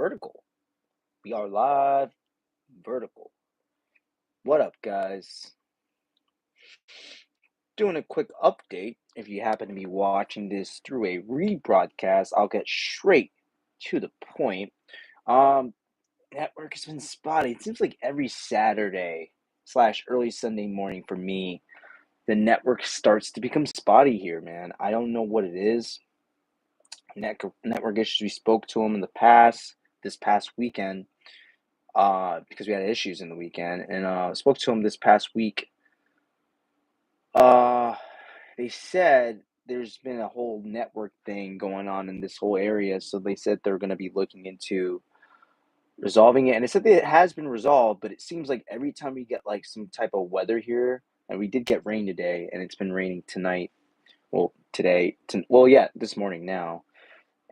vertical. We are live vertical. What up, guys? Doing a quick update. If you happen to be watching this through a rebroadcast, I'll get straight to the point. Um, Network has been spotty. It seems like every Saturday slash early Sunday morning for me, the network starts to become spotty here, man. I don't know what it is. Network issues. We spoke to them in the past, this past weekend, because we had issues in the weekend, and spoke to them this past week. They said there's been a whole network thing going on in this whole area, so they said they're going to be looking into resolving it, and they said that it has been resolved, but it seems like every time we get like some type of weather here, and we did get rain today, and it's been raining tonight, well, today, yeah, this morning now,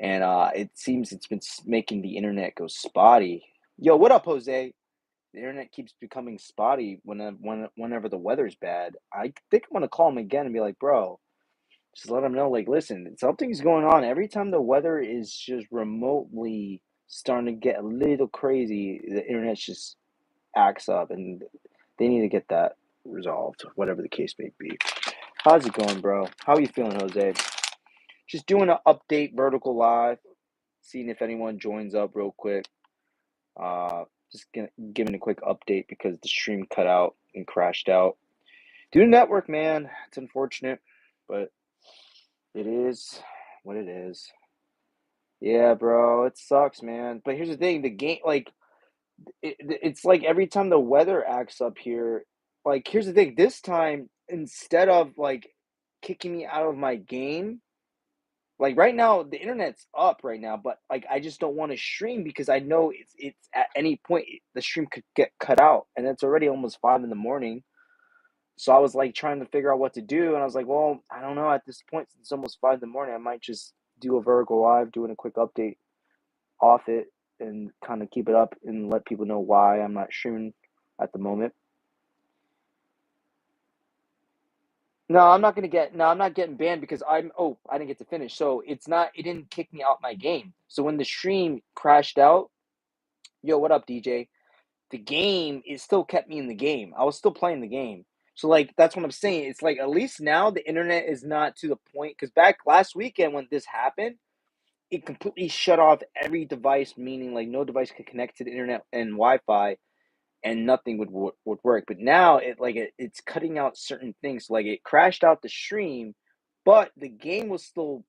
and it seems it's been making the internet go spotty. Yo, what up, Jose? The internet keeps becoming spotty whenever the weather's bad. I think I'm gonna call him again and be like, bro, just let him know, like, listen, something's going on. Every time the weather is just remotely starting to get a little crazy, the internet just acts up, and they need to get that resolved, whatever the case may be. How's it going, bro? How are you feeling, Jose? Just doing an update vertical live, seeing if anyone joins up real quick. Just giving a quick update because the stream cut out and crashed out. Due to network, man. It's unfortunate, but it is what it is. Yeah, bro, it sucks, man. But here's the thing: the game, like, it's like every time the weather acts up here. Like, here's the thing: this time, instead of like kicking me out of my game, like right now, the internet's up right now, but like I just don't want to stream because I know it's at any point the stream could get cut out, and it's already almost 5 in the morning. So I was like trying to figure out what to do, and I was like, well, I don't know. At this point, since it's almost 5 in the morning, I might just do a vertical live, doing a quick update off it, and kind of keep it up and let people know why I'm not streaming at the moment. No, I'm not getting banned because I didn't get to finish. So it didn't kick me out my game. So when the stream crashed out, yo, what up, DJ? The game, it still kept me in the game. I was still playing the game. So like that's what I'm saying. It's like at least now the internet is not to the point, because back last weekend when this happened, it completely shut off every device, meaning like no device could connect to the internet and Wi-Fi, and nothing would work. But now it's cutting out certain things. Like it crashed out the stream, but the game was still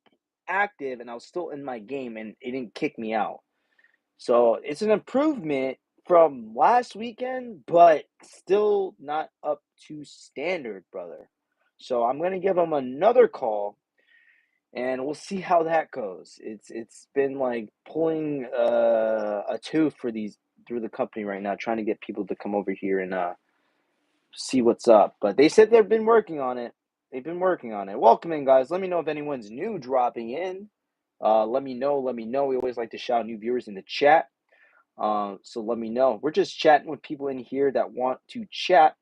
active and I was still in my game and it didn't kick me out. So it's an improvement from last weekend, but still not up to standard, brother. So I'm gonna give them another call and we'll see how that goes. It's been like pulling a tooth for these through the company right now, trying to get people to come over here and see what's up. But they said they've been working on it. They've been working on it. Welcome in, guys. Let me know if anyone's new dropping in. Let me know. Let me know. We always like to shout new viewers in the chat. So let me know. We're just chatting with people in here that want to chat.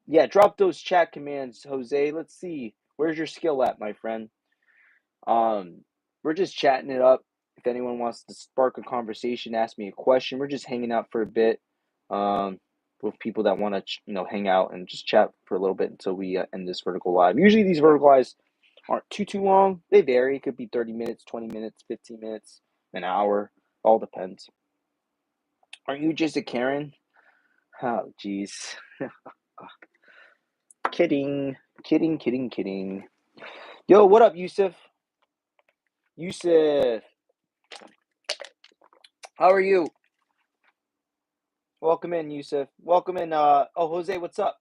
Yeah, drop those chat commands, Jose. Let's see. Where's your skill at, my friend? We're just chatting it up. If anyone wants to spark a conversation, ask me a question. We're just hanging out for a bit, with people that want to, hang out and just chat for a little bit until we end this vertical live. Usually these vertical lives aren't too long. They vary. It could be 30 minutes, 20 minutes, 15 minutes, an hour. All depends. Aren't you just a Karen? Oh, jeez. Kidding. Kidding. Yo, what up, Yusuf? Yusuf, how are you? Welcome in, Yusuf. Welcome in. Jose, what's up?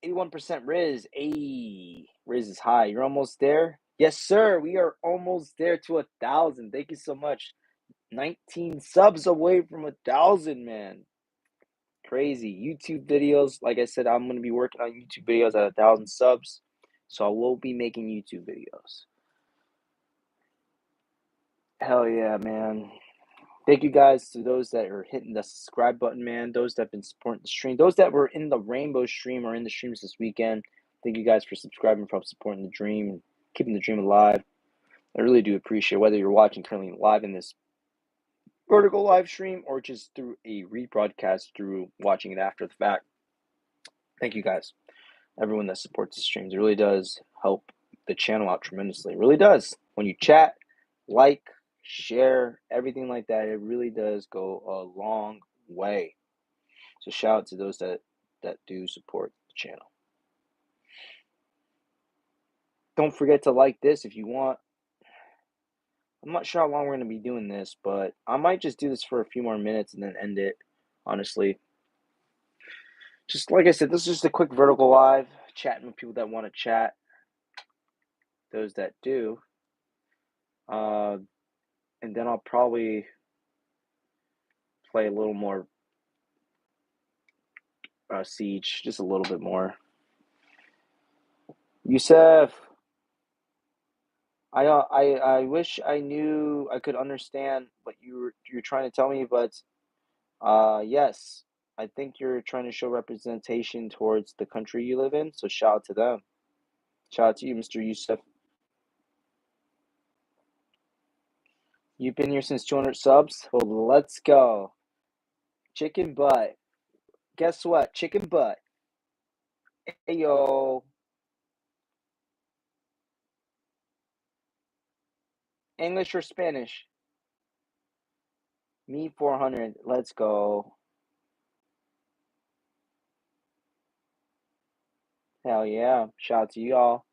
81% Riz. Hey, Riz is high. You're almost there? Yes, sir. We are almost there to 1,000. Thank you so much. 19 subs away from 1,000, man. Crazy. YouTube videos. Like I said, I'm going to be working on YouTube videos at 1,000 subs. So I will be making YouTube videos. Hell yeah, man. Thank you guys to those that are hitting the subscribe button, man. Those that have been supporting the stream. Those that were in the Rainbow stream or in the streams this weekend. Thank you guys for subscribing, for supporting the dream, and keeping the dream alive. I really do appreciate it, whether you're watching currently live in this vertical live stream or just through a rebroadcast through watching it after the fact. Thank you guys, everyone that supports the streams. It really does help the channel out tremendously. It really does. When you chat, like, share, everything like that, it really does go a long way. So shout out to those that do support the channel. Don't forget to like this if you want. I'm not sure how long we're going to be doing this, but I might just do this for a few more minutes and then end it, honestly. Just like I said, this is just a quick vertical live, chatting with people that want to chat, those that do. And then I'll probably play a little more Siege, just a little bit more. Yusef, I wish I knew I could understand what you're trying to tell me, but yes, I think you're trying to show representation towards the country you live in. So shout out to them. Shout out to you, Mr. Yusef. You've been here since 200 subs. Well, let's go. Chicken butt. Guess what? Chicken butt. Hey yo. English or Spanish? Me 400. Let's go. Hell yeah. Shout out to y'all.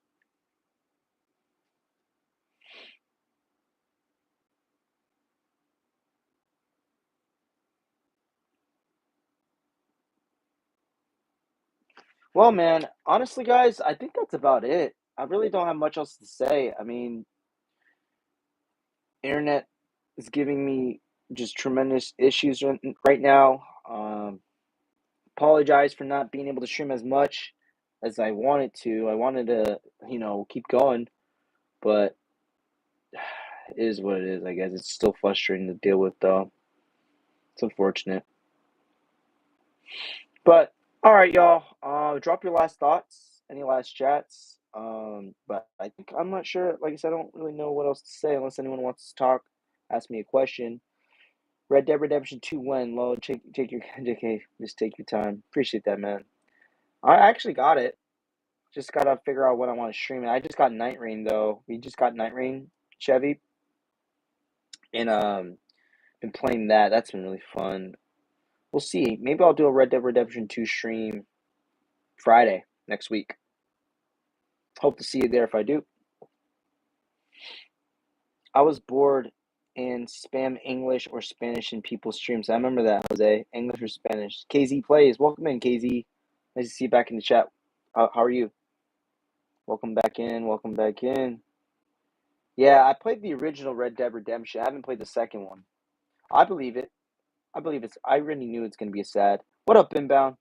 Well, man, honestly, guys, I think that's about it. I really don't have much else to say. I mean, internet is giving me just tremendous issues right now. Apologize for not being able to stream as much as I wanted to. I wanted to, keep going, but it is what it is, I guess. It's still frustrating to deal with, though. It's unfortunate. But, all right, y'all. Drop your last thoughts, any last chats. But I'm not sure. Like I said, I don't really know what else to say unless anyone wants to talk, ask me a question. Red Dead Redemption 2 when? Low, take your JK, just take your time. Appreciate that, man. I actually got it. Just gotta figure out when I want to stream it. I just got Night Rain though. We just got Night Rain, Chevy, and been playing that. That's been really fun. We'll see. Maybe I'll do a Red Dead Redemption 2 stream Friday next week. Hope to see you there if I do. I was bored and spam English or Spanish in people's streams. I remember that, Jose. English or Spanish. KZ plays. Welcome in, KZ. Nice to see you back in the chat. How are you? Welcome back in. Welcome back in. Yeah, I played the original Red Dead Redemption. I haven't played the second one. I believe it. I really knew it's going to be a sad. What up, Inbound?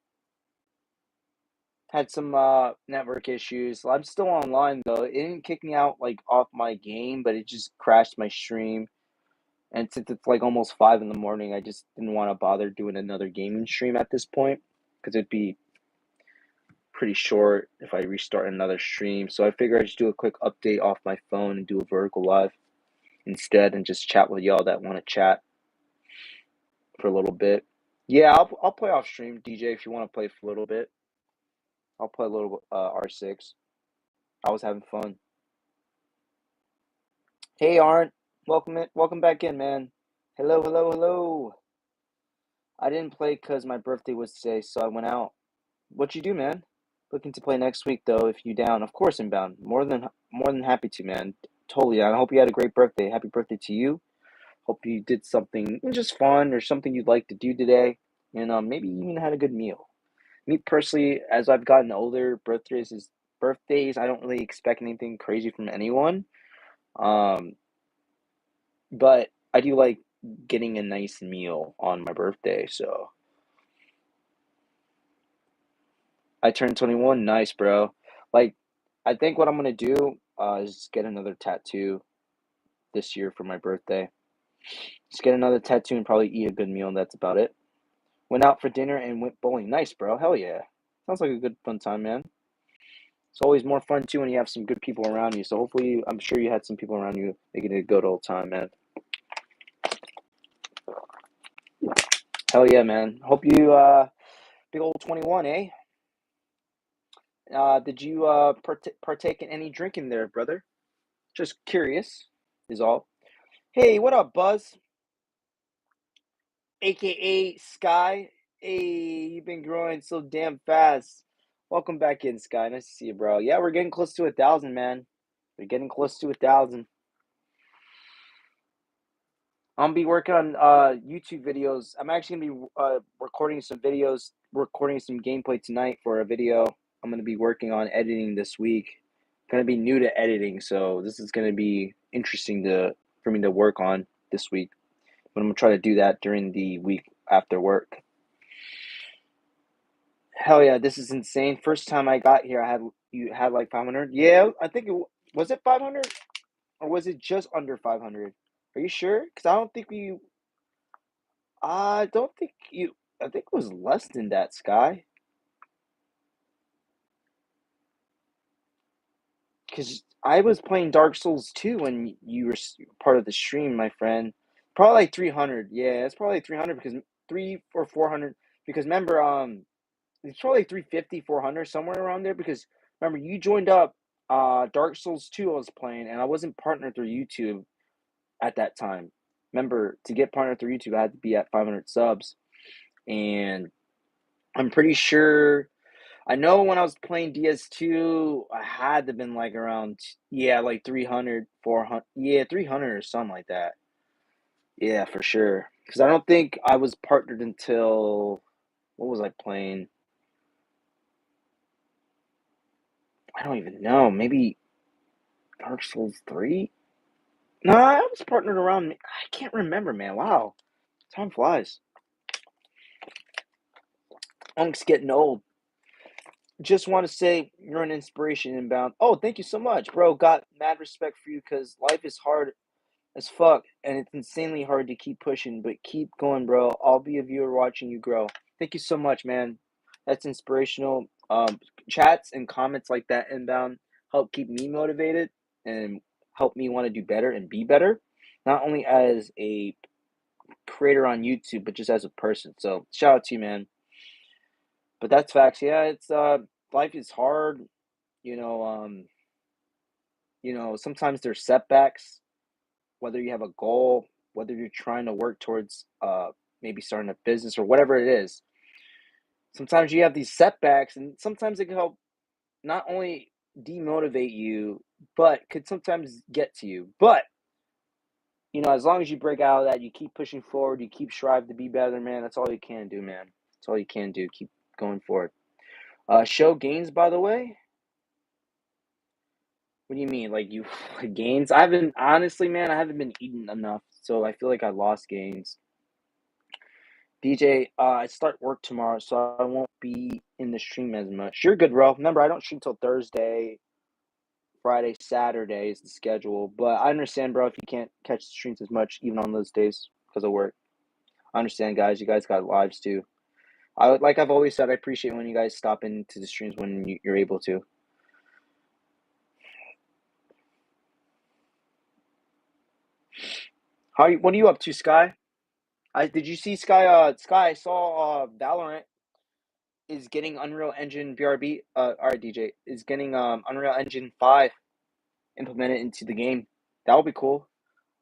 Had some network issues. I'm still online, though. It didn't kick me out, off my game, but it just crashed my stream. And since it's, almost 5 in the morning, I just didn't want to bother doing another gaming stream at this point. Because it'd be pretty short if I restart another stream. So I figured I'd just do a quick update off my phone and do a vertical live instead and just chat with y'all that want to chat for a little bit. Yeah, I'll play off stream, DJ, if you want to play for a little bit. I'll play a little R6. I was having fun. Hey, Arndt. Welcome back in, man. Hello. I didn't play because my birthday was today, so I went out. What you do, man? Looking to play next week, though, if you down. Of course, Inbound. More than happy to, man. Totally. I hope you had a great birthday. Happy birthday to you. Hope you did something just fun or something you'd like to do today. And maybe even had a good meal. Me personally, as I've gotten older, birthdays, I don't really expect anything crazy from anyone. But I do like getting a nice meal on my birthday, so I turned 21. Nice, bro. I think what I'm gonna do is get another tattoo this year for my birthday. Just get another tattoo and probably eat a good meal, and that's about it. Went out for dinner and went bowling. Nice, bro. Hell yeah. Sounds like a good fun time, man. It's always more fun too when you have some good people around you. So hopefully, I'm sure you had some people around you making it a good old time, man. Hell yeah, man. Hope you big old 21, eh? Did you partake in any drinking there, brother? Just curious, is all. Hey, what up, Buzz? AKA Sky. Hey, you've been growing so damn fast. Welcome back in, Sky. Nice to see you, bro. Yeah, we're getting close to 1,000, man. We're getting close to 1,000. I'm gonna be working on YouTube videos. I'm actually gonna be recording some videos, recording some gameplay tonight for a video I'm gonna be working on editing this week. Gonna be new to editing, so this is gonna be interesting for me to work on this week. But I'm gonna try to do that during the week after work. Hell yeah, this is insane. First time I got here, you had like 500. Yeah, I think was it 500 or was it just under 500? Are you sure? Because I don't think you. I think it was less than that, Sky. Because I was playing Dark Souls 2 when you were part of the stream, my friend. Probably like 300. Yeah, it's probably 300 because 3 or 400. Because remember, it's probably like 350, 400, somewhere around there. Because remember, you joined up Dark Souls 2 I was playing, and I wasn't partnered through YouTube at that time. Remember, to get partnered through YouTube, I had to be at 500 subs. And I'm pretty sure. I know when I was playing DS2, I had to have been like around, yeah, like 300, 400, yeah, 300 or something like that. Yeah, for sure. Because I don't think I was partnered until, what was I playing? I don't even know. Maybe Dark Souls 3? No, I was partnered around, I can't remember, man. Wow. Time flies. Unk's getting old. Just want to say you're an inspiration, Inbound. Oh, thank you so much, bro. Got mad respect for you because life is hard as fuck, and it's insanely hard to keep pushing, but keep going, bro. I'll be a viewer watching you grow. Thank you so much, man. That's inspirational. Chats and comments like that, Inbound, help keep me motivated and help me want to do better and be better, not only as a creator on YouTube, but just as a person. So shout out to you, man. But that's facts. Yeah, it's life is hard. You know, um, sometimes there's setbacks, whether you have a goal, whether you're trying to work towards maybe starting a business or whatever it is. Sometimes you have these setbacks, and sometimes it can help not only demotivate you, but could sometimes get to you. But as long as you break out of that, you keep pushing forward, you keep strive to be better, man. That's all you can do, man. That's all you can do. Keep going forward. Show gains, by the way. What do you mean? Like you gains? I haven't honestly, man. I haven't been eating enough, so I feel like I lost gains. DJ, I start work tomorrow, so I won't be in the stream as much. You're good, bro. Remember, I don't stream till Thursday, Friday, Saturday is the schedule. But I understand, bro, if you can't catch the streams as much, even on those days because of work. I understand, guys. You guys got lives too. Like I've always said, I appreciate when you guys stop into the streams when you're able to. What are you up to, Sky? Did you see Sky? Sky, I saw Valorant is getting Unreal Engine BRB. All right, DJ is getting Unreal Engine 5 implemented into the game. That would be cool.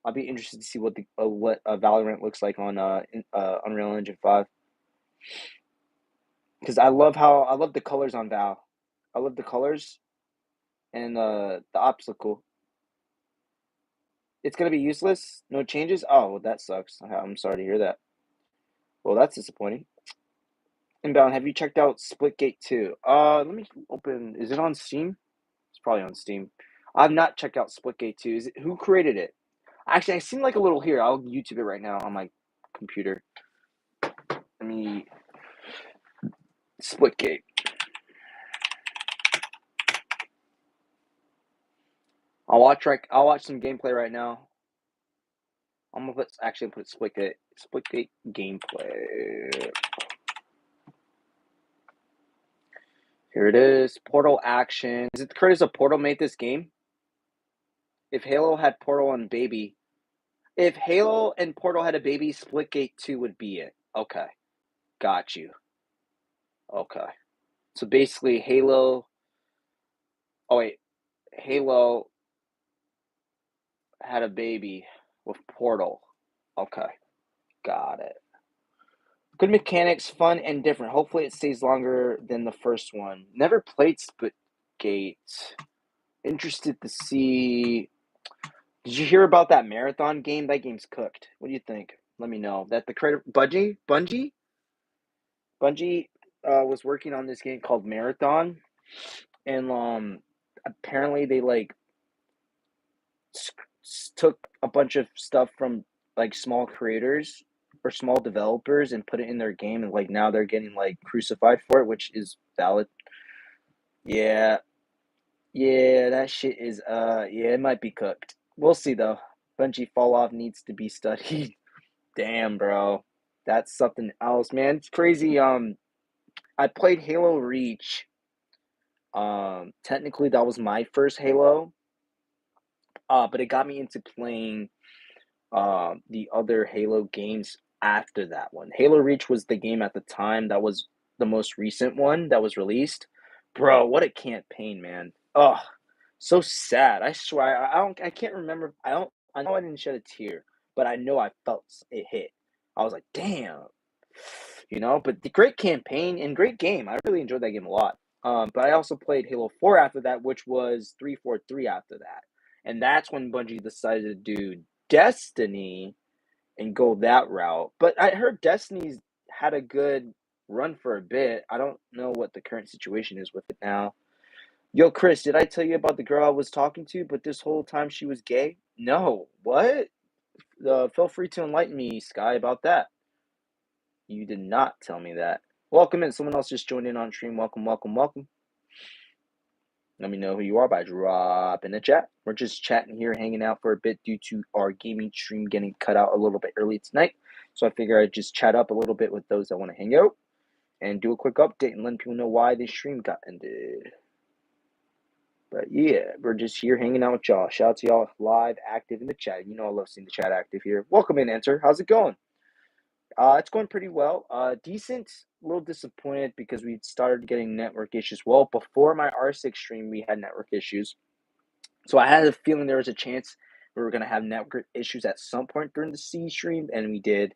I'll be interested to see what Valorant looks like on Unreal Engine 5. Because I love the colors on Val. I love the colors and the ops look cool. It's gonna be useless. No changes. Oh, well, that sucks. I'm sorry to hear that. Well, that's disappointing. Inbound, have you checked out Splitgate 2? Let me open. Is it on Steam? It's probably on Steam. I've not checked out Splitgate 2. Who created it? Actually, I seen like a little here. I'll YouTube it right now on my computer. Let me Splitgate. I'll watch some gameplay right now. I'm gonna put Splitgate gameplay. Here it is. Portal action. Is it the creators of Portal made this game? If Halo had Portal and Portal had a baby, Splitgate 2 would be it. Okay. Got you. Okay. So basically, Halo. Oh wait, Halo had a baby with Portal. Okay, got it. Good mechanics, fun and different. Hopefully, it stays longer than the first one. Never played Splitgate. Interested to see. Did you hear about that marathon game? That game's cooked. What do you think? Let me know. That the creator Bungie was working on this game called Marathon, and apparently they like took a bunch of stuff from like small creators or small developers and put it in their game, and like now they're getting like crucified for it, which is valid. Yeah, yeah, that shit is yeah, it might be cooked. We'll see though. Bungie fall off needs to be studied. Damn, bro. That's something else, man. It's crazy. I played Halo Reach. Technically that was my first Halo. But it got me into playing the other Halo games after that one. Halo Reach was the game at the time that was the most recent one that was released. Bro, what a campaign, man. Oh, so sad. I swear I can't remember. I know I didn't shed a tear, but I know I felt it hit. I was like, damn. But the great campaign and great game. I really enjoyed that game a lot. But I also played Halo 4 after that, which was 343 after that. And that's when Bungie decided to do Destiny and go that route. But I heard Destiny's had a good run for a bit. I don't know what the current situation is with it now. Yo, Chris, did I tell you about the girl I was talking to, but this whole time she was gay? No. What? Feel free to enlighten me, Sky, about that. You did not tell me that. Welcome in. Someone else just joined in on stream. Welcome, welcome, welcome. Let me know who you are by dropping the chat. We're just chatting here, hanging out for a bit due to our gaming stream getting cut out a little bit early tonight. So I figure I'd just chat up a little bit with those that want to hang out and do a quick update and let people know why the stream got ended. But yeah, we're just here hanging out with y'all. Shout out to y'all live, active in the chat. You know I love seeing the chat active here. Welcome in, Enter. How's it going? It's going pretty well. Decent. A little disappointed because we started getting network issues. Well, before my R6 stream, we had network issues. So I had a feeling there was a chance we were going to have network issues at some point during the C stream, and we did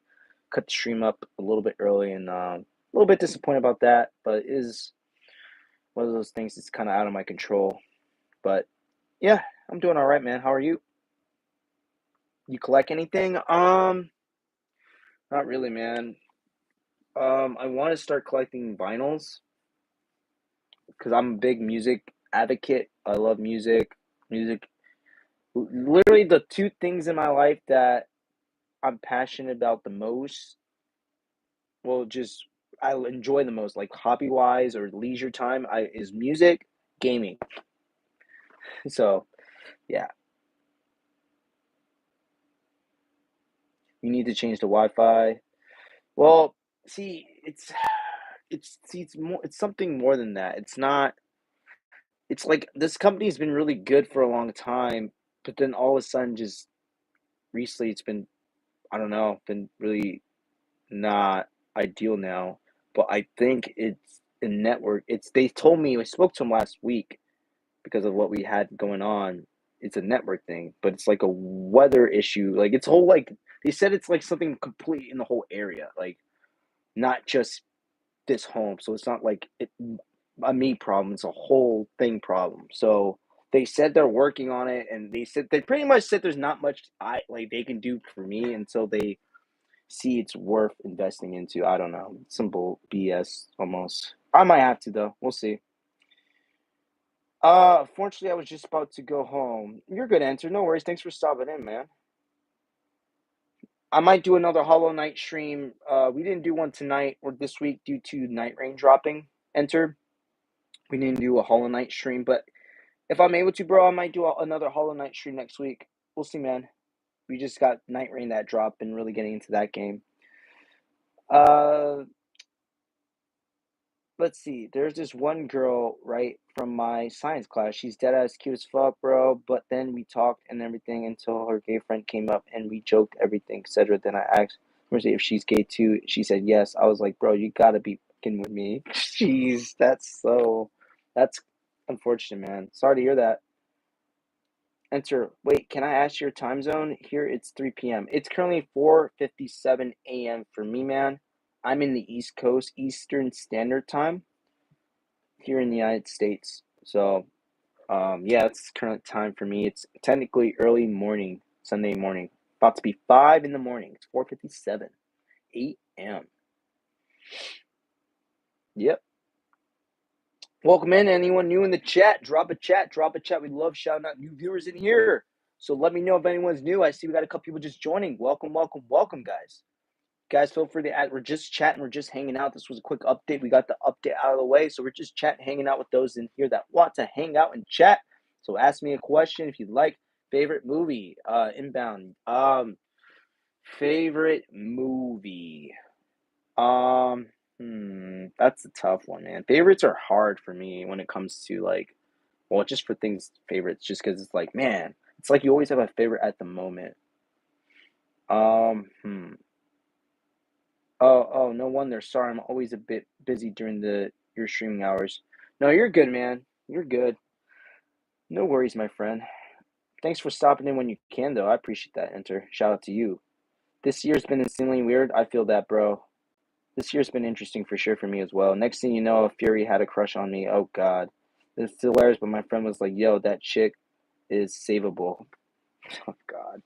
cut the stream up a little bit early, and a little bit disappointed about that, but it is one of those things that's kind of out of my control. But yeah, I'm doing all right, man. How are you? You collect anything? Not really, man. I want to start collecting vinyls because I'm a big music advocate. I love music. Music, literally the two things in my life that I'm passionate about the most. Well, just I enjoy the most, like hobby wise or leisure time. Is music, gaming. So yeah, you need to change the Wi-Fi. Well, see, it's something more than that. It's not. It's like this company's been really good for a long time, but then all of a sudden, just recently, it's been I don't know, been really not ideal now. But I think it's a network. It's they told me I spoke to them last week because of what we had going on. It's a network thing, but it's like a weather issue. Like it's whole like they said it's like something complete in the whole area, like not just this home. So it's not like a me problem. It's a whole thing problem. So they said they're working on it, and they said they pretty much said there's not much they can do for me until they see it's worth investing into. I don't know, some BS almost. I might have to though. We'll see. Fortunately, I was just about to go home. You're good, Answer. No worries. Thanks for stopping in, man. I might do another Hollow Knight stream. We didn't do one tonight or this week due to Night Rain dropping. Enter. We didn't do a Hollow Knight stream, but if I'm able to, bro, I might do another Hollow Knight stream next week. We'll see, man. We just got Night Rain that drop and really getting into that game. Let's see. There's this one girl, right, from my science class. She's dead ass cute as fuck, bro. But then we talked and everything until her gay friend came up and we joked everything, etc. Then I asked if she's gay too. She said yes. I was like, bro, you gotta be fucking with me. Jeez, that's unfortunate, man. Sorry to hear that. Enter. Wait, can I ask your time zone? Here it's 3 p.m. It's currently 4:57 a.m. for me, man. I'm in the East Coast, Eastern Standard Time here in the United States. So, yeah, it's current time for me. It's technically early morning, Sunday morning. About to be 5 in the morning. It's 4:57 a.m. Yep. Welcome in. Anyone new in the chat? Drop a chat. Drop a chat. We love shouting out new viewers in here. So let me know if anyone's new. I see we got a couple people just joining. Welcome, welcome, welcome, guys. Guys, feel free to add. We're just chatting. We're just hanging out. This was a quick update. We got the update out of the way. So we're just chatting, hanging out with those in here that want to hang out and chat. So ask me a question if you'd like. Favorite movie? Inbound. Favorite movie. That's a tough one, man. Favorites are hard for me when it comes to like, well, just for things favorites, just because it's like, man, it's like you always have a favorite at the moment. Um, hmm. Oh, no wonder. Sorry, I'm always a bit busy during your streaming hours. No, you're good, man. You're good. No worries, my friend. Thanks for stopping in when you can, though. I appreciate that, Enter. Shout out to you. This year's been insanely weird. I feel that, bro. This year's been interesting for sure for me as well. Next thing you know, Fury had a crush on me. Oh God, it's hilarious. But my friend was like, "Yo, that chick is savable." Oh God.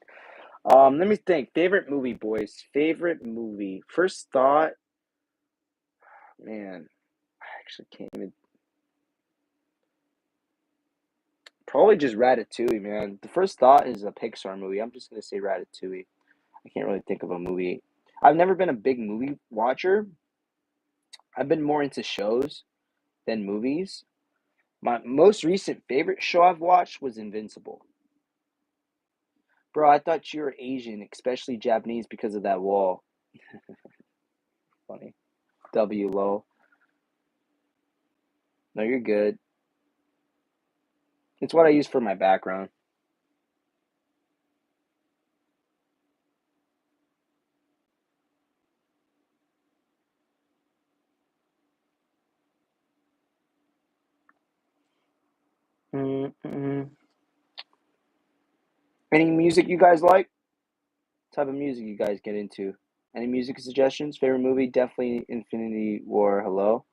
Let me think. Favorite movie, boys. Favorite movie. First thought, man. I actually can't even. Probably just Ratatouille, man. The first thought is a Pixar movie. I'm just gonna say Ratatouille. I can't really think of a movie. I've never been a big movie watcher. I've been more into shows than movies. My most recent favorite show I've watched was Invincible. Bro, I thought you were Asian, especially Japanese, because of that wall. Funny. W low. No, you're good. It's what I use for my background. Mm-mm. Any music you guys like? What type of music you guys get into? Any music suggestions? Favorite movie? Definitely Infinity War. Hello.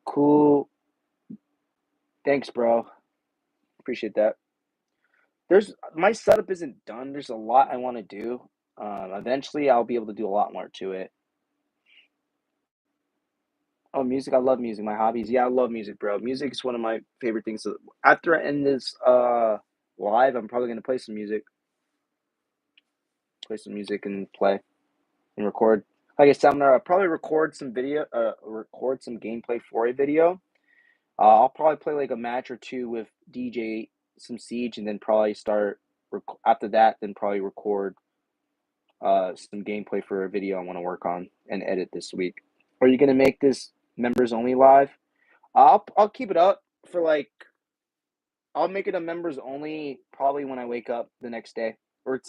Cool. Thanks, bro. Appreciate that. There's my setup isn't done. There's a lot I want to do. Eventually, I'll be able to do a lot more to it. Oh, music. I love music. My hobbies. Yeah, I love music, bro. Music is one of my favorite things. So after I end this live, I'm probably gonna play some music and play and record. Like I said, I'm gonna probably record some gameplay for a video. I'll probably play like a match or two with DJ some Siege, and then probably after that. Then probably record some gameplay for a video I want to work on and edit this week. Are you gonna make this members only live? I'll keep it up for like I'll make it a members only probably when I wake up the next day or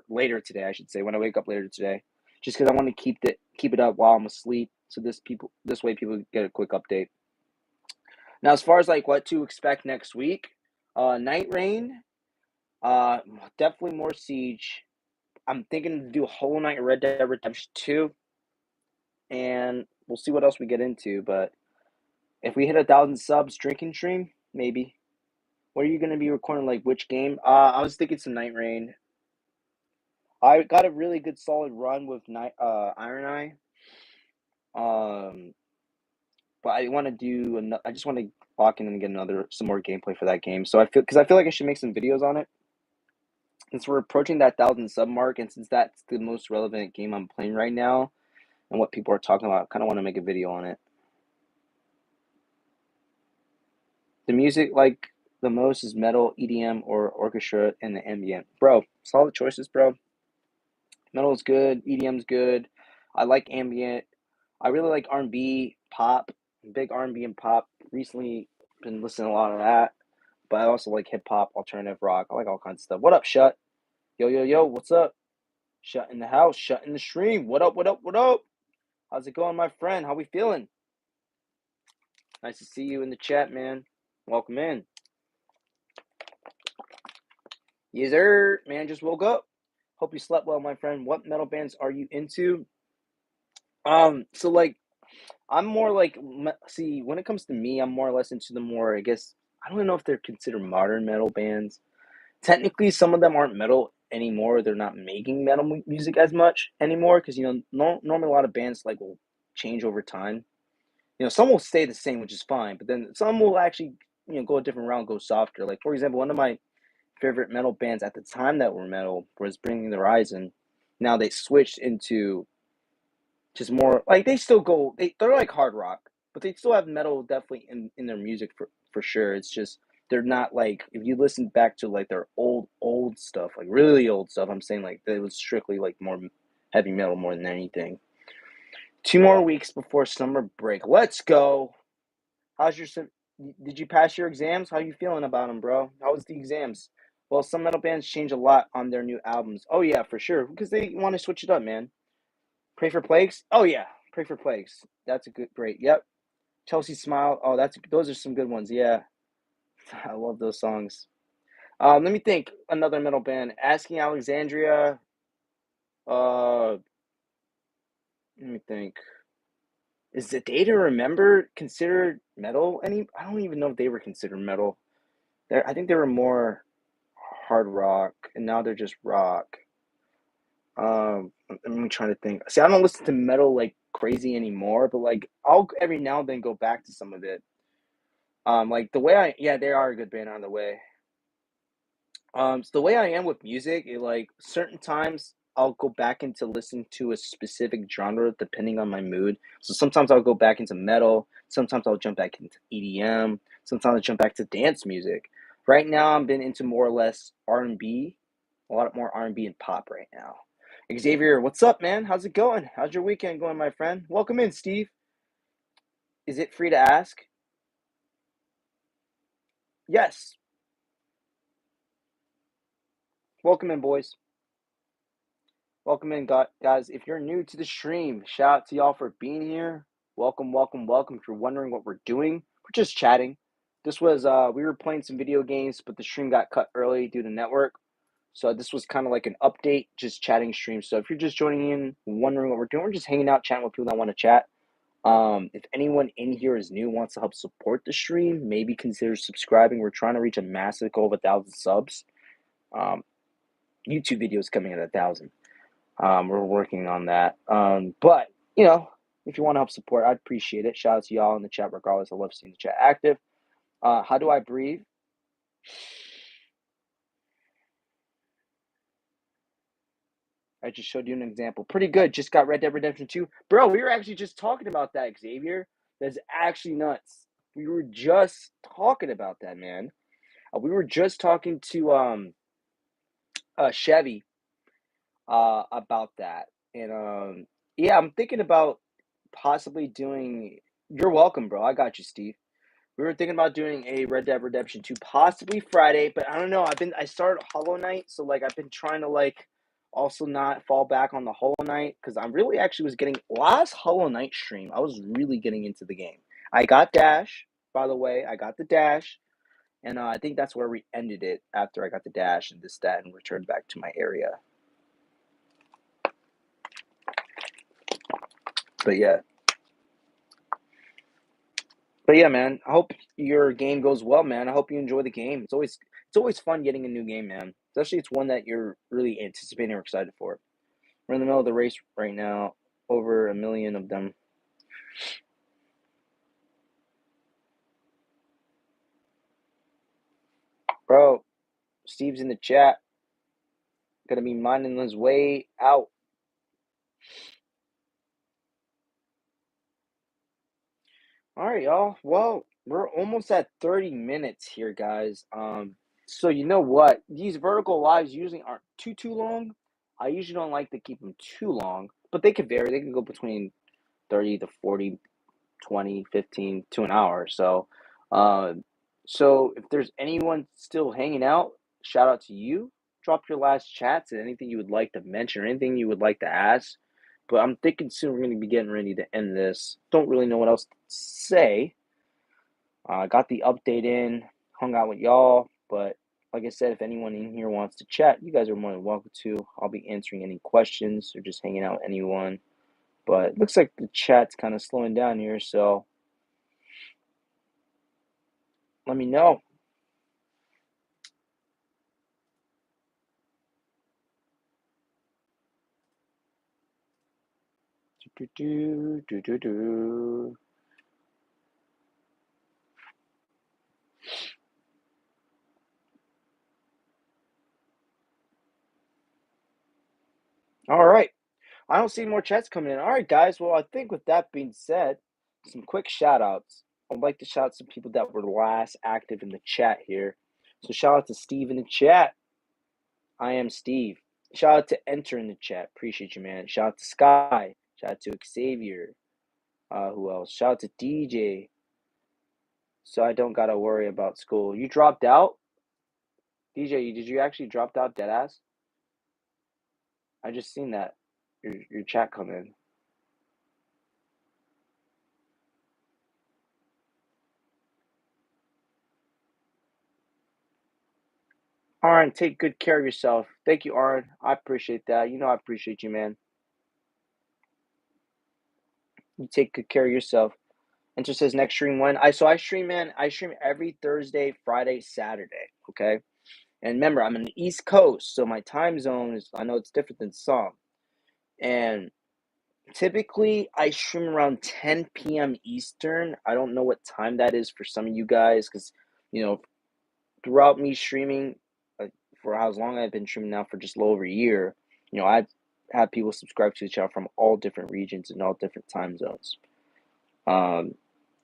later today I should say when I wake up later today, just because I want to keep it up while I'm asleep so this way people get a quick update. Now as far as like what to expect next week, Night Rain, uh, definitely more Siege. I'm thinking to do Hollow Knight Red Dead Redemption 2, and we'll see what else we get into. But if we hit 1,000 subs, drinking stream maybe. What are you gonna be recording? Like which game? I was thinking some Night Rain. I got a really good solid run with Iron Eye. Um, but I want to I just want to lock in and get some more gameplay for that game. So I feel like I should make some videos on it. Since we're approaching that 1,000 sub mark, and since that's the most relevant game I'm playing right now, and what people are talking about, I kind of want to make a video on it. The music like the most is metal, EDM, or orchestra, and the ambient. Bro, solid choices, bro. Metal's good, EDM's good. I like ambient. I really like R&B, pop. Big R&B and pop. Recently been listening to a lot of that. But I also like hip hop, alternative rock. I like all kinds of stuff. What up, Shut? Yo, yo, yo, what's up? Shut in the house, shut in the stream. What up, what up, what up? How's it going, my friend? How we feeling? Nice to see you in the chat, man. Welcome in. Yes, sir. Man, just woke up. Hope you slept well, my friend. What metal bands are you into? So like, I'm more like, see, when it comes to me, I'm more or less into the more, I guess, I don't know if they're considered modern metal bands. Technically, some of them aren't metal anymore. They're not making metal music as much anymore because, normally a lot of bands like will change over time. Some will stay the same, which is fine, but then some will actually, go a different route, go softer. Like, for example, one of my favorite metal bands at the time that were metal was Bringing the Horizon. Now they switched into just more like they still go they're like hard rock, but they still have metal definitely in their music for sure. It's just they're not like if you listen back to like their old stuff, like really old stuff, I'm saying like it was strictly like more heavy metal more than anything. 2 more weeks before summer break. Let's go. How's your did you pass your exams? How you feeling about them, bro? How was the exams? Well, some metal bands change a lot on their new albums. Oh yeah, for sure, because they want to switch it up, man. Pray for Plagues? Oh yeah, Pray for Plagues. That's a great. Yep. Chelsea Smile. Oh, those are some good ones. Yeah, I love those songs. Let me think. Another metal band. Asking Alexandria. Uh, let me think. Is The Day to Remember considered metal? I don't even know if they were considered metal. I think they were more hard rock, and now they're just rock. I'm trying to think. See, I don't listen to metal like crazy anymore, but like I'll every now and then go back to some of it. Like the way yeah, they are a good band on the way. So the way I am with music, like certain times I'll go back into listen to a specific genre depending on my mood. So sometimes I'll go back into metal, sometimes I'll jump back into EDM, sometimes I'll jump back to dance music. Right now I've been into more or less R&B, a lot more R&B and pop right now. Xavier, what's up, man? How's it going? How's your weekend going, my friend? Welcome in, Steve. Is it free to ask? Yes. Welcome in, boys. Welcome in, guys. If you're new to the stream, shout out to y'all for being here. Welcome, welcome, welcome. If you're wondering what we're doing, we're just chatting. This was we were playing some video games, but the stream got cut early due to network. So this was kind of like an update, just chatting stream. So if you're just joining in, wondering what we're doing, we're just hanging out, chatting with people that want to chat. If anyone in here is new, wants to help support the stream, maybe consider subscribing. We're trying to reach a massive goal of 1,000 subs. YouTube videos coming at 1,000. We're working on that. But if you want to help support, I'd appreciate it. Shout out to y'all in the chat regardless. I love seeing the chat active. How do I breathe? I just showed you an example. Pretty good. Just got Red Dead Redemption 2. Bro, we were actually just talking about that, Xavier. That's actually nuts. We were just talking about that, man. We were just talking to Chevy about that. And yeah, I'm thinking about possibly doing. You're welcome, bro. I got you, Steve. We were thinking about doing a Red Dead Redemption 2, possibly Friday, but I don't know. I started Hollow Knight, so like I've been trying to like also not fall back on the Hollow Knight because I really actually was getting last Hollow Knight stream. I was really getting into the game. I got Dash, by the way. I got the Dash, and I think that's where we ended it after I got the Dash and this that and returned back to my area. But yeah. But yeah, man, I hope your game goes well, man. I hope you enjoy the game. It's always fun getting a new game, man. Especially it's one that you're really anticipating or excited for. We're in the middle of the race right now, over 1 million of them. Bro, Steve's in the chat. Gonna be minding his way out. All right, y'all. Well, we're almost at 30 minutes here, guys. So you know what? These vertical lives usually aren't too long. I usually don't like to keep them too long, but they could vary. They can go between 30 to 40, 20, 15 to an hour. So if there's anyone still hanging out, shout out to you. drop your last chats and anything you would like to mention or anything you would like to ask. But I'm thinking soon we're going to be getting ready to end this. Don't really know what else to say. Got the update in, hung out with y'all. But like I said, if anyone in here wants to chat, you guys are more than welcome to. I'll be answering any questions or just hanging out with anyone. But it looks like the chat's kind of slowing down here, so let me know. Do, do, do, do, do. All right. I don't see more chats coming in. All right, guys. Well, I think with that being said, some quick shout outs. I'd like to shout out some people that were last active in the chat here. So shout out to Steve in the chat. I am Steve. Shout out to Enter in the chat. Appreciate you, man. Shout out to Sky. Shout out to Xavier. Who else? Shout out to DJ. So I don't gotta worry about school. You dropped out? DJ, did you actually drop out deadass? I just seen that. Your chat come in. Aaron, take good care of yourself. Thank you, Aaron. I appreciate that. You know I appreciate you, man. You take good care of yourself. Enter says next stream when I stream, man. I stream every Thursday, Friday, Saturday. Okay. And remember, I'm in the East Coast, so my time zone is I know it's different than some. And typically I stream around 10 p.m. Eastern. I don't know what time that is for some of you guys, because throughout me streaming, for how long I've been streaming now for just a little over a year, I've had people subscribe to the channel from all different regions and all different time zones.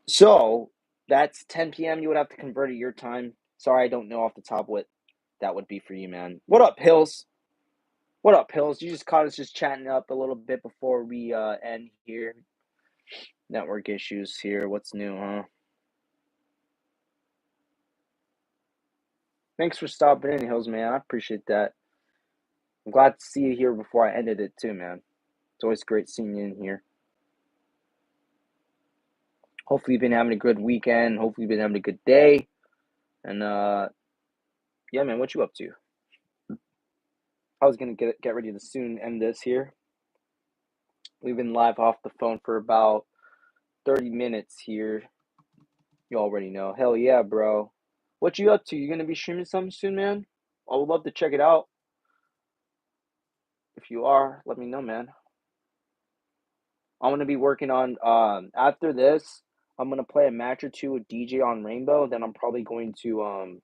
So that's 10 p.m. You would have to convert it your time. Sorry, I don't know off the top what that would be for you, man. What up, Hills? What up, Hills? You just caught us just chatting up a little bit before we end here. Network issues here. What's new, huh? Thanks for stopping in, Hills, man. I appreciate that. I'm glad to see you here before I ended it too, man. It's always great seeing you in here. Hopefully you've been having a good weekend. Hopefully you've been having a good day. And yeah, man, what you up to? I was gonna get ready to soon end this here. We've been live off the phone for about 30 minutes here. You already know. Hell yeah, bro. What you up to? You gonna be streaming something soon, man? I would love to check it out. If you are, let me know, man. I'm gonna be working on after this, I'm gonna play a match or two with DJ on Rainbow, then I'm probably going to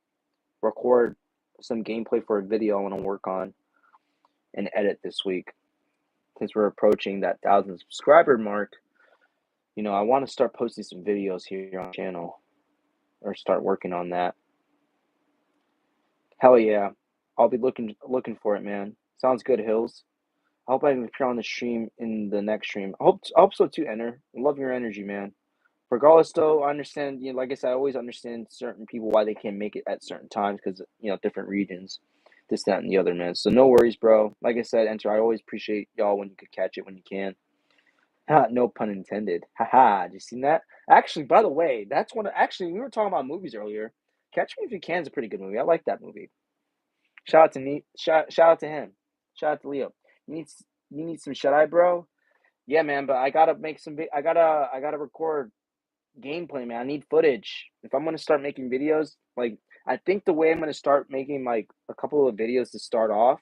record some gameplay for a video I wanna work on and edit this week. Since we're approaching that 1,000 subscriber mark, I wanna start posting some videos here on the channel. Or start working on that. Hell yeah. I'll be looking for it, man. Sounds good, Hills. I hope I can appear on the stream in the next stream. I hope so too, Enter. I love your energy, man. Regardless, though, I understand. Like I said, I always understand certain people why they can't make it at certain times because different regions, this, that, and the other, man. So no worries, bro. Like I said, Enter. I always appreciate y'all when you could catch it when you can. Ha, no pun intended. Haha. Did you see that? Actually, by the way, that's one. Actually, we were talking about movies earlier. Catch Me If You Can is a pretty good movie. I like that movie. Shout out to me. Shout out to him. Shout out to Leo. You need some shut eye, bro. Yeah, man. But I gotta make some. I gotta record gameplay, man. I need footage. If I'm gonna start making videos, like I think the way I'm gonna start making like a couple of videos to start off,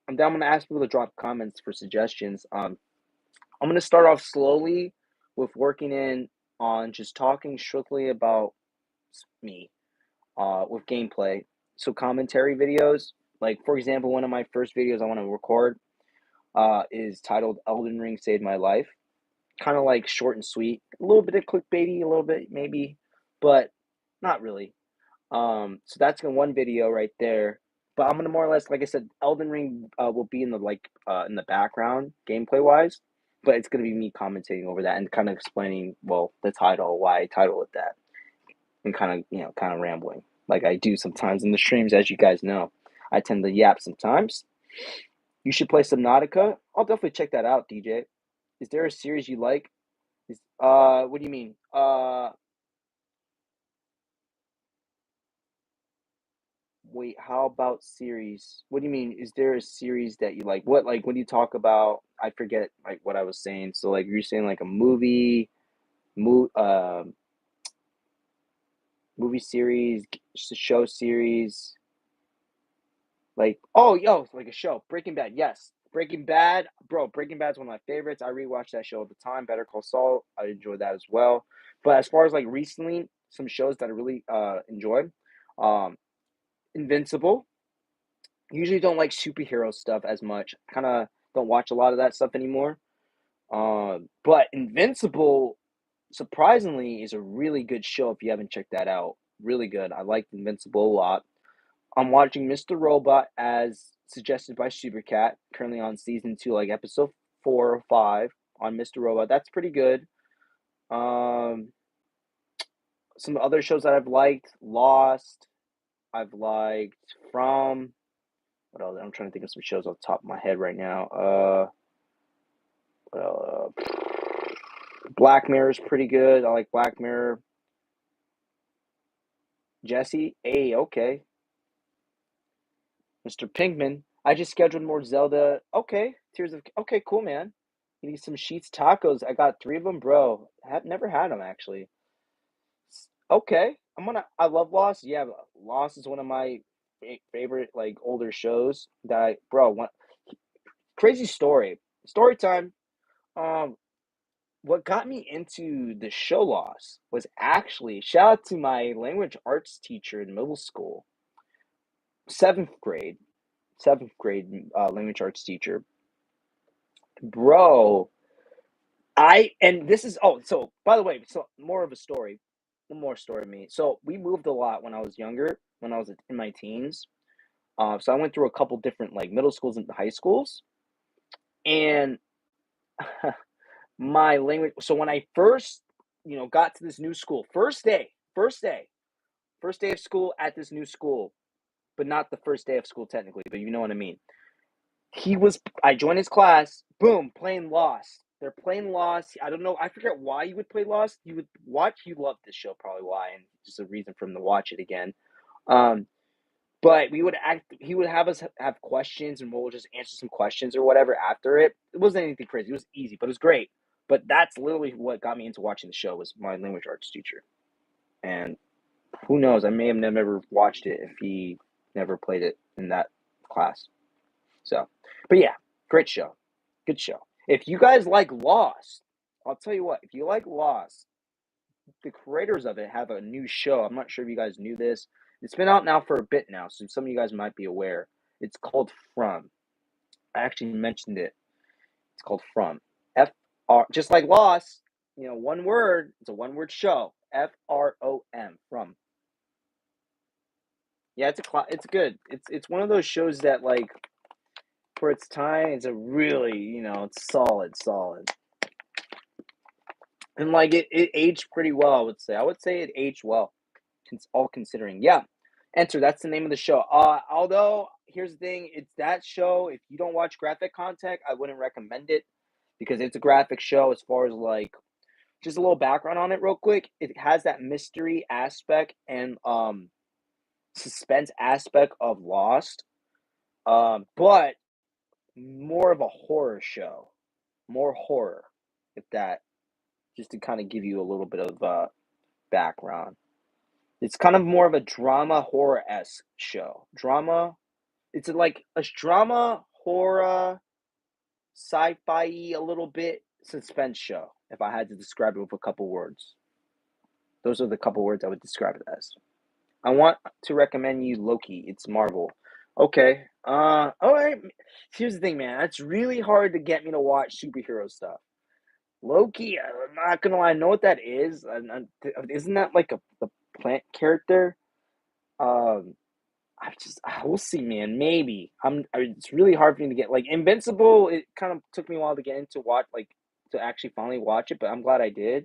I'm gonna ask people to drop comments for suggestions. I'm gonna start off slowly with working in on just talking strictly about me, with gameplay. So commentary videos, like for example, one of my first videos I want to record, is titled "Elden Ring Saved My Life." Kind of like short and sweet, a little bit of clickbaity, a little bit maybe, but not really. So that's gonna one video right there. But I'm gonna more or less, like I said, Elden Ring will be in the background gameplay wise, but it's gonna be me commentating over that and kind of explaining the title, why I title it that, and kind of rambling like I do sometimes in the streams, as you guys know. I tend to yap sometimes. You should play Subnautica. I'll definitely check that out, DJ. Is there a series you like? What do you mean? Wait, how about series? What do you mean? Is there a series that you like? What, like, when you talk about, I forget like what I was saying. So like you're saying like a mo movie series, show series, like, oh, yo, like a show, Breaking Bad. Yes, Breaking Bad, bro. Breaking Bad's one of my favorites. I rewatch that show all the time. Better Call Saul, I enjoy that as well. But as far as like recently, some shows that I really enjoyed, um, Invincible. Usually don't like superhero stuff as much. Kind of don't watch a lot of that stuff anymore. But Invincible, surprisingly, is a really good show if you haven't checked that out. Really good. I liked Invincible a lot. I'm watching Mr. Robot as suggested by Supercat, currently on season 2, like episode 4 or 5 on Mr. Robot. That's pretty good. Um, some other shows that I've liked, Lost. I've liked From. What else? I'm trying to think of some shows off the top of my head right now. Black Mirror is pretty good. I like Black Mirror. Jesse, hey, okay. Mr. Pinkman, I just scheduled more Zelda. Okay, Tears of. Okay, cool, man. You need some Sheets tacos. I got 3 of them, bro. Have never had them actually. Okay, I'm gonna. I love Lost. Yeah, Lost is one of my favorite like older shows. That I, bro, one crazy story. Story time. Um, what got me into the show Lost was actually shout out to my language arts teacher in middle school, 7th grade, 7th grade language arts teacher. Bro, I and this is oh, so by the way, so more of a story, one more story of me. So we moved a lot when I was younger, when I was in my teens. So I went through a couple different like middle schools and high schools, and my language. So when I first, got to this new school, first day of school at this new school, but not the first day of school technically, but you know what I mean. I joined his class, boom, playing Lost. They're playing Lost. I don't know. I forget why you would play Lost. You would watch. You loved this show, probably why, and just a reason for him to watch it again. Um, but he would have us have questions, and we'll just answer some questions or whatever after it. It wasn't anything crazy. It was easy, but it was great. But that's literally what got me into watching the show was my language arts teacher. And who knows? I may have never watched it if he never played it in that class. So, but yeah, great show. Good show. If you guys like Lost, I'll tell you what, if you like Lost, the creators of it have a new show. I'm not sure if you guys knew this. It's been out now for a bit now, so some of you guys might be aware. It's called From. I actually mentioned it. It's called From. Just like Lost, one word. It's a one-word show. From. From. Yeah, it's good. It's one of those shows that like for its time, it's a really, it's solid. And like it aged pretty well, I would say. I would say it aged well, all considering. Yeah. Enter, that's the name of the show. Although here's the thing, it's that show. If you don't watch graphic content, I wouldn't recommend it because it's a graphic show as far as like just a little background on it real quick. It has that mystery aspect and suspense aspect of Lost. But more of a horror show. More horror, if that just to kind of give you a little bit of background. It's kind of more of a drama horror esque show. Drama. It's like a drama horror sci-fi a little bit suspense show. If I had to describe it with a couple words, those are the couple words I would describe it as. I want to recommend you Loki. It's Marvel. Okay. All right. Here's the thing, man. It's really hard to get me to watch superhero stuff. Loki, I'm not gonna lie, I know what that is. Isn't that like the plant character? Um, we'll see, man. Maybe it's really hard for me to get like Invincible. It kind of took me a while to get into to actually finally watch it, but I'm glad I did.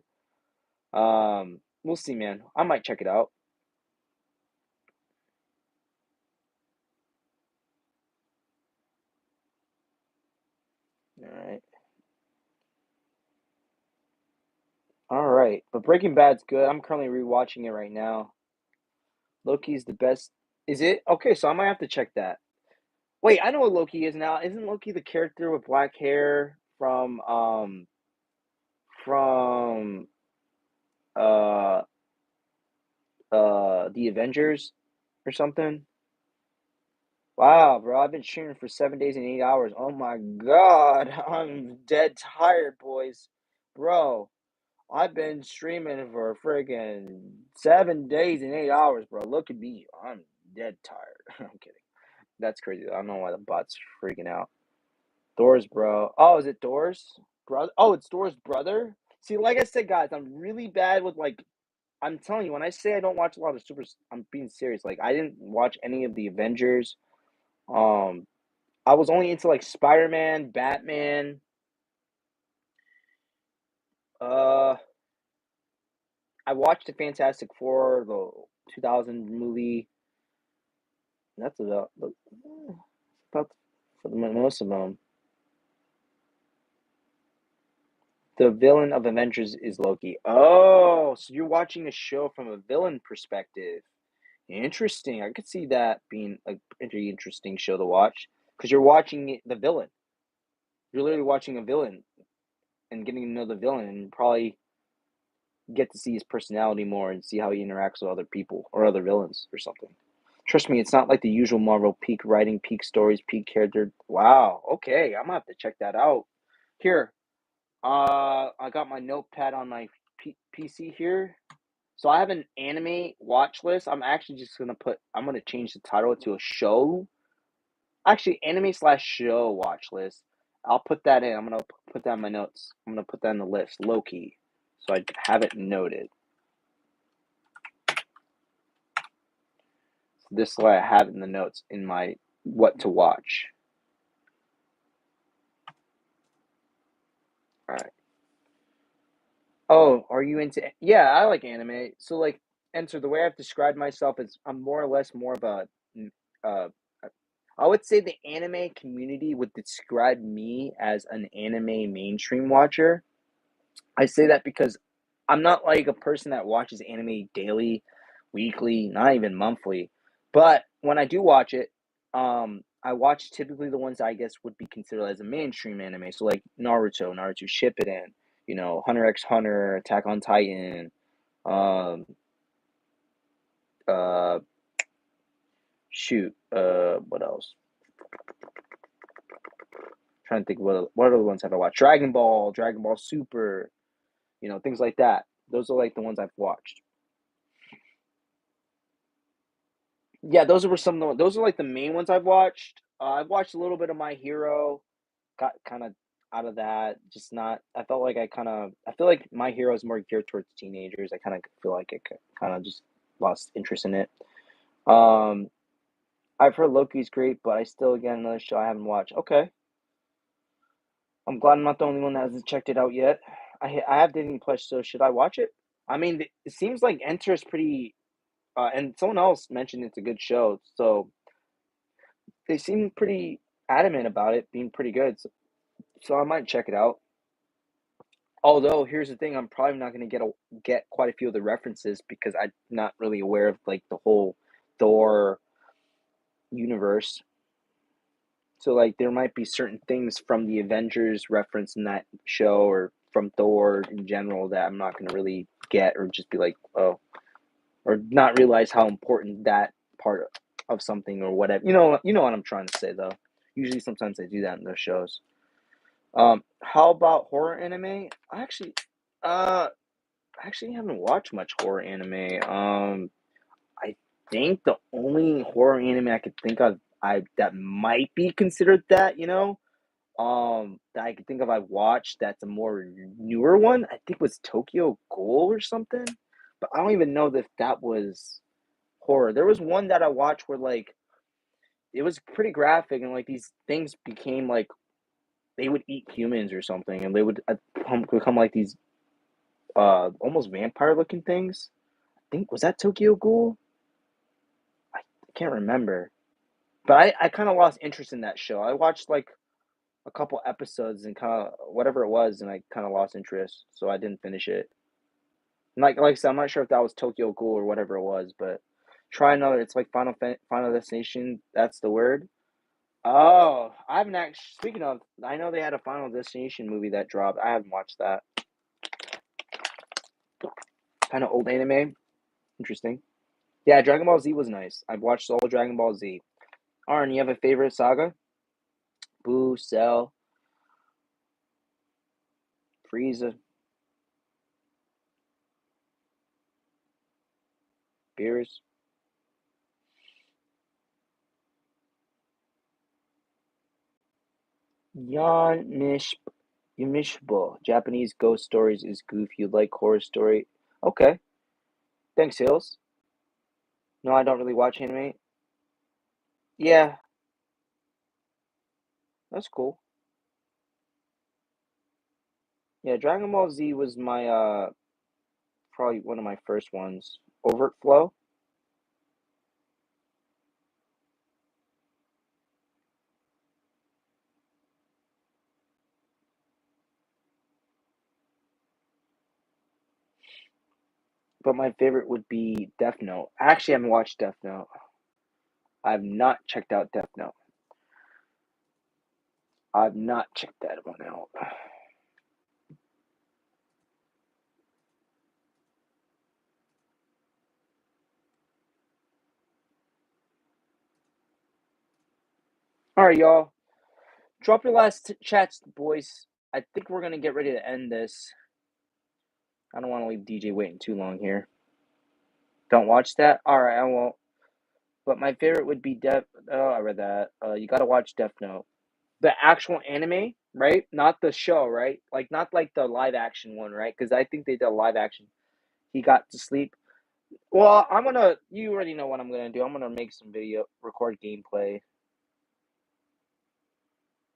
We'll see, man. I might check it out. right. All right. But Breaking Bad's good. I'm currently rewatching it right now. Loki's the best. Is it? Okay, so I might have to check that. Wait, I know what Loki is now. Isn't Loki the character with black hair from uh the Avengers or something? Wow, bro, I've been streaming for 7 days and 8 hours. Oh my God, I'm dead tired, boys. Bro, I've been streaming for friggin' 7 days and 8 hours, bro. Look at me. I'm dead tired. I'm kidding. That's crazy. I don't know why the bot's freaking out. Doors, bro. Oh, is it Doors? Brother? Oh, it's Doors' brother? See, like I said, guys, I'm really bad with like I'm telling you, when I say I don't watch a lot of I'm being serious. Like I didn't watch any of the Avengers. Um, I was only into like Spider-Man, Batman. Uh, I watched the Fantastic Four, the 2000 movie. That's about for the most of them. The villain of Avengers is Loki. Oh, so you're watching a show from a villain perspective. Interesting. I could see that being a pretty interesting show to watch because you're watching the villain. You're literally watching a villain and getting to know the villain and probably get to see his personality more and see how he interacts with other people or other villains or something. Trust me, it's not like the usual Marvel peak writing, peak stories, peak character. Wow. Okay, I'm gonna have to check that out. Here, I got my notepad on my PC here. So I have an anime watch list. I'm actually just gonna I'm gonna change the title to a show. Actually, anime slash show watch list. I'll put that in. I'm gonna put that in my notes. I'm gonna put that in the list. Loki. So I have it noted. So this is what I have in the notes in my what to watch. All right. Oh, are you into? Yeah, I like anime. So like, enter the way I've described myself is I'm more or less more of a uh, I would say the anime community would describe me as an anime mainstream watcher. I say that because I'm not like a person that watches anime daily, weekly, not even monthly. But when I do watch it, I watch typically the ones I guess would be considered as a mainstream anime. So like Naruto, Naruto Shippuden, Hunter x Hunter, Attack on Titan, um, uh, what else? Trying to think what other ones have I watched? Dragon Ball Super, things like that. Those are like the ones I've watched. Yeah, those are like the main ones I've watched. I've watched a little bit of My Hero, got kind of out of that. Just not. I feel like My Hero is more geared towards teenagers. I kind of feel like it kind of just lost interest in it. Um, I've heard Loki's great, but I still again another show I haven't watched. Okay, I'm glad I'm not the only one that hasn't checked it out yet. I have Disney Plus, so should I watch it? I mean, it seems like Enter is pretty. And someone else mentioned it's a good show, so they seem pretty adamant about it being pretty good. So I might check it out. Although here's the thing, I'm probably not going to get quite a few of the references because I'm not really aware of like the whole Thor universe. So like there might be certain things from the Avengers reference in that show or from Thor in general that I'm not going to really get or just be like, oh, or not realize how important that part of something or whatever. You know what I'm trying to say though. Usually, sometimes I do that in those shows. How about horror anime? Uh, I actually haven't watched much horror anime. I think the only horror anime I could think of, I that might be considered that I could think of I watched that's a more newer one. I think was Tokyo Ghoul or something, but I don't even know if that was horror. There was one that I watched where like it was pretty graphic and like these things became like they would eat humans or something and they would become like these almost vampire looking things. I think was that Tokyo Ghoul? I can't remember. But I kind of lost interest in that show. I watched like a couple episodes and kind of whatever it was, and I kind of lost interest, so I didn't finish it. Like I said, I'm not sure if that was Tokyo Ghoul or whatever it was, but try another. It's like Final Destination. That's the word. Oh, I haven't actually. Speaking of, I know they had a Final Destination movie that dropped. I haven't watched that. Kind of old anime. Interesting. Yeah, Dragon Ball Z was nice. I've watched all of Dragon Ball Z. Arn, you have a favorite saga? Boo, Cell, Frieza, Beerus. Yan Mish Yamishbo. Japanese ghost stories is goofy. You like horror story? Okay. Thanks, Hills. No, I don't really watch anime. Yeah, that's cool. Yeah, Dragon Ball Z was my probably one of my first ones. Overt Flow. But my favorite would be Death Note. I actually haven't watched Death Note. I've not checked out Death Note. I've not checked that one out. All right, y'all. Drop your last chats, boys. I think we're gonna get ready to end this. I don't want to leave DJ waiting too long here. Don't watch that. All right, I won't. But my favorite would be Death. Oh, I read that. You gotta watch Death Note. The actual anime, right? Not the show, right? Like not like the live action one, right? Because I think they did a live action. He got to sleep. Well, I'm gonna. You already know what I'm gonna do. I'm gonna make some video, record gameplay.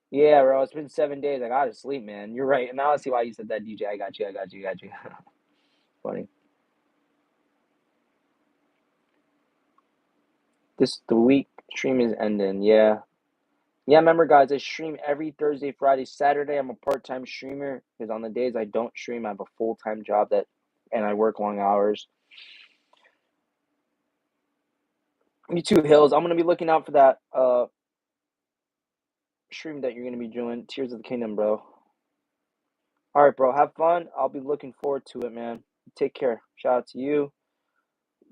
Yeah, bro. It's been 7 days. I gotta sleep, man. You're right. And now I see why you said that, DJ. I got you. I got you. I got you. Funny. The week stream is ending. Yeah. Yeah, remember, guys, I stream every Thursday, Friday, Saturday. I'm a part-time streamer because on the days I don't stream, I have a full-time job and I work long hours. You too, Hills. I'm gonna be looking out for that stream that you're gonna be doing. Tears of the Kingdom, bro. All right, bro. Have fun. I'll be looking forward to it, man. Take care. Shout out to you.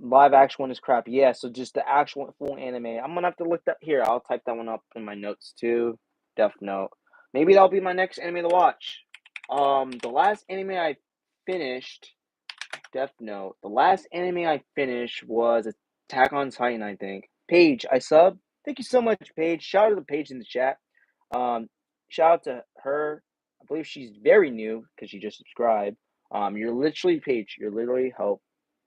Live action one is crap. Yeah, so just the actual full anime. I'm gonna have to look that here. I'll type that one up in my notes too. Death Note. Maybe that'll be my next anime to watch. The last anime I finished, Death Note. The last anime I finished was Attack on Titan, I think. Paige, I sub. Thank you so much, Paige. Shout out to the Paige in the chat. Um, Shout out to her. I believe she's very new because she just subscribed. You're literally Paige. You're literally help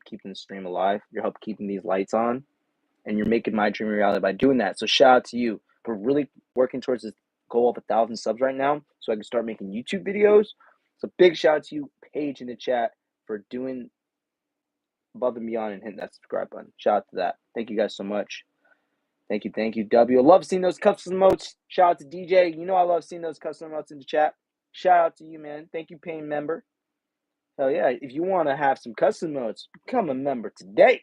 keeping the stream alive. You're help keeping these lights on, and you're making my dream a reality by doing that. So shout out to you. We're really working towards this goal of 1,000 subs right now, so I can start making YouTube videos. So big shout out to you, Paige, in the chat for doing above and beyond and hitting that subscribe button. Shout out to that. Thank you guys so much. Thank you, thank you, W. I love seeing those custom emotes. Shout out to DJ. You know I love seeing those custom emotes in the chat. Shout out to you, man. Thank you, paying member. Hell yeah. If you want to have some custom emotes, become a member today.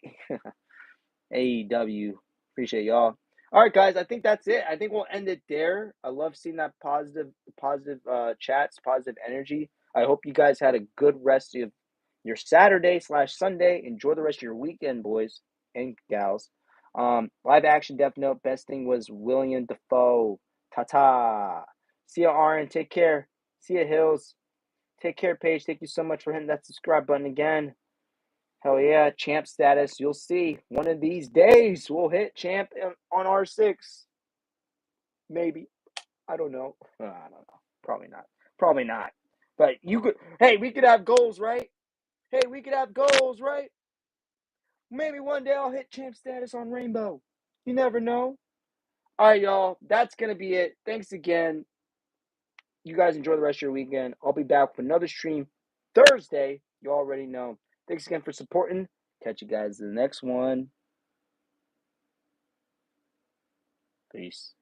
AEW. Appreciate y'all. All right, guys. I think that's it. I think we'll end it there. I love seeing that positive chats, positive energy. I hope you guys had a good rest of your Saturday/Sunday. Enjoy the rest of your weekend, boys and gals. Live action Death Note. Best thing was William Dafoe. Ta ta. See ya, Aaron. Take care. See ya, Hills. Take care, Paige. Thank you so much for hitting that subscribe button again. Hell yeah, champ status. You'll see. One of these days, we'll hit champ on R6. Maybe. I don't know. I don't know. Probably not. Probably not. But you could. Hey, we could have goals, right? Hey, we could have goals, right? Maybe one day I'll hit champ status on Rainbow. You never know. All right, y'all. That's going to be it. Thanks again. You guys enjoy the rest of your weekend. I'll be back with another stream Thursday. You already know. Thanks again for supporting. Catch you guys in the next one. Peace.